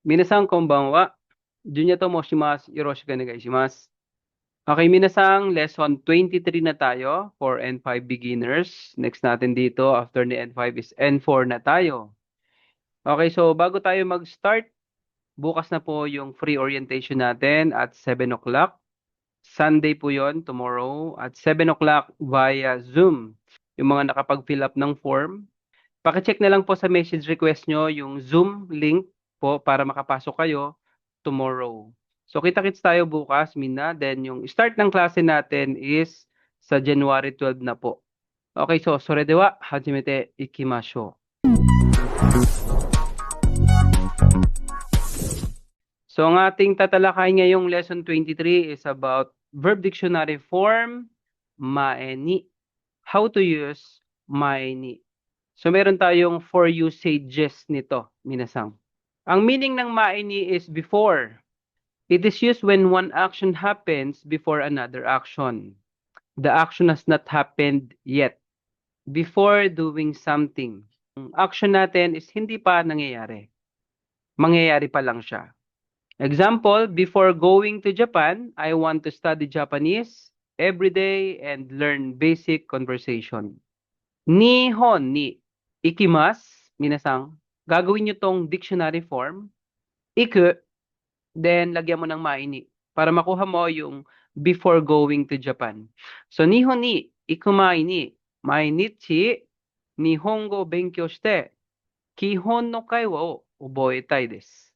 Minasan konbanwa. Junya to moshimasu. Yoroshiku onegaishimasu. Okay, Minasang, lesson 23 na tayo for N5 beginners. Next natin dito after ni N5 is N4 na tayo. Okay, so bago tayo mag-start, bukas na po yung free orientation natin at 7 o'clock. Sunday po yon, tomorrow at 7 o'clock via Zoom. Yung mga nakapag-fill up ng form, pakicheck na lang po sa message request nyo yung Zoom link po para makapasok kayo tomorrow. So kita-kits tayo bukas, Mina. Then yung start ng klase natin is sa January 12 na po. Okay, so soredewa hajimete ikimashou. So ang ating tatalakay ngayong lesson 23 is about verb dictionary form mae ni. How to use mae ni. So meron tayong four usages nito, minasang. Ang meaning ng mae ni is before. It is used when one action happens before another action. The action has not happened yet. Before doing something. Ang action natin is hindi pa nangyayari. Mangyayari pa lang siya. Example, before going to Japan, I want to study Japanese every day and learn basic conversation. Nihon ni ikimasu, minasang, gagawin nyo tong dictionary form. Iku, then lagyan mo ng maini para makuha mo yung before going to Japan. So, nihon ni ikumai ni mainichi nihongo benkyou shite kihon no kaiwa o uboetai desu.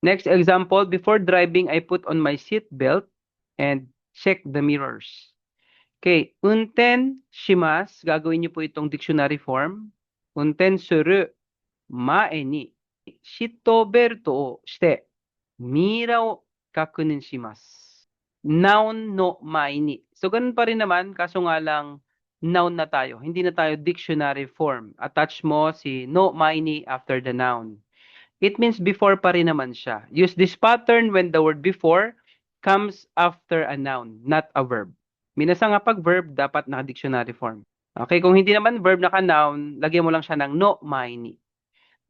Next example, before driving, I put on my seat belt and check the mirrors. Okay, unten shimasu, gagawin niyo po itong dictionary form. Unten suru mae ni shito belt o shite mira o kakunin shimasu. Noun no mae ni. So ganun pa rin naman, kaso nga lang noun na tayo. Hindi na tayo dictionary form. Attach mo si no mae ni after the noun. It means before pa rin naman siya. Use this pattern when the word before comes after a noun, not a verb. Minasa nga pag verb, dapat naka-dictionary form. Okay, kung hindi naman verb naka-noun, lagyan mo lang siya ng no, mai ni.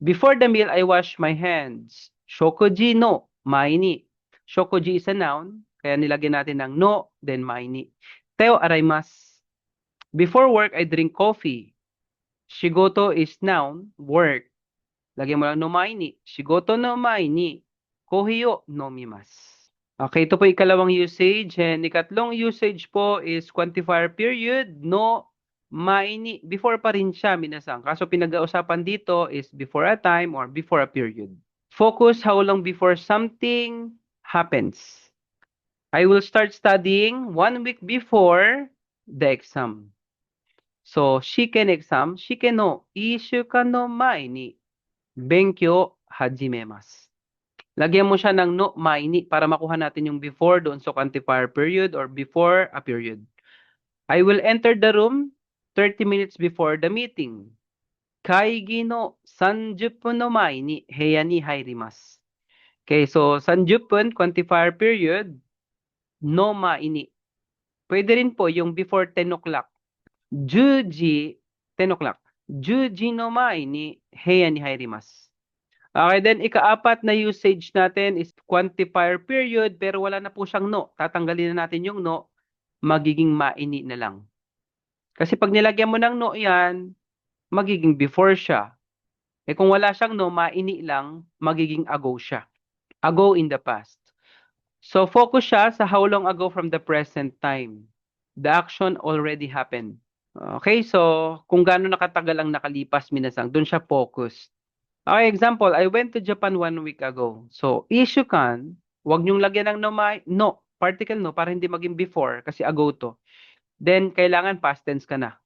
Before the meal, I wash my hands. Shokuji no, mai ni. Shokuji is a noun, kaya nilagyan natin ng no, then mai ni. Teo araimasu. Before work, I drink coffee. Shigoto is noun, work. Lagyan mo lang no mai ni. Shigoto no mai ni kohi o nomimasu. Okay, ito po ikalawang usage. And ikatlong usage po is quantifier period no mai ni. Before pa rin siya, minasang. Kaso pinag-uusapan dito is before a time or before a period. Focus how long before something happens. I will start studying 1 week before the exam. So, shiken exam, shiken no 1週間の前に勉強hajimemasu. Lagyan mo siya ng no maini para makuha natin yung before doon sa quantifier period or before a period. I will enter the room 30 minutes before the meeting. Kaigi no 30分の前に部屋に入ります. Okay, so 30分, quantifier period, no maini. Pwede rin po yung before 10 o'clock. 10時, 10 o'clock. 10時の前に部屋に入ります. Okay, then ikaapat na usage natin is quantifier period pero wala na po siyang no. Tatanggalin na natin yung no, magiging maini na lang. Kasi pag nilagyan mo ng no yan, magiging before siya. Eh kung wala siyang no, maini lang, magiging ago siya. Ago in the past. So focus siya sa how long ago from the present time. The action already happened. Okay, so kung gaano nakatagal ang nakalipas, minasang, doon siya focused. Okay, example, I went to Japan 1 week ago. So, issue kan, wag niyong lagyan ng no, particle no, para hindi maging before, kasi ago to. Then, kailangan past tense ka na.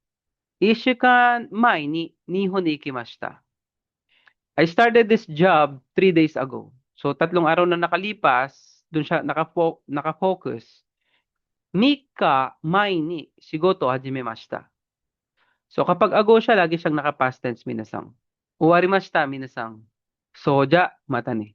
Issue kan, mai ni nihon ikimashita. I started this job 3 days ago. So, 3 araw na nakalipas, dun siya nakafocus. Mika mai ni shigoto hajimemashita. So, kapag ago siya, lagi siyang naka-past tense, minasang. Uwarimashita, minasang. Soja, mata ni.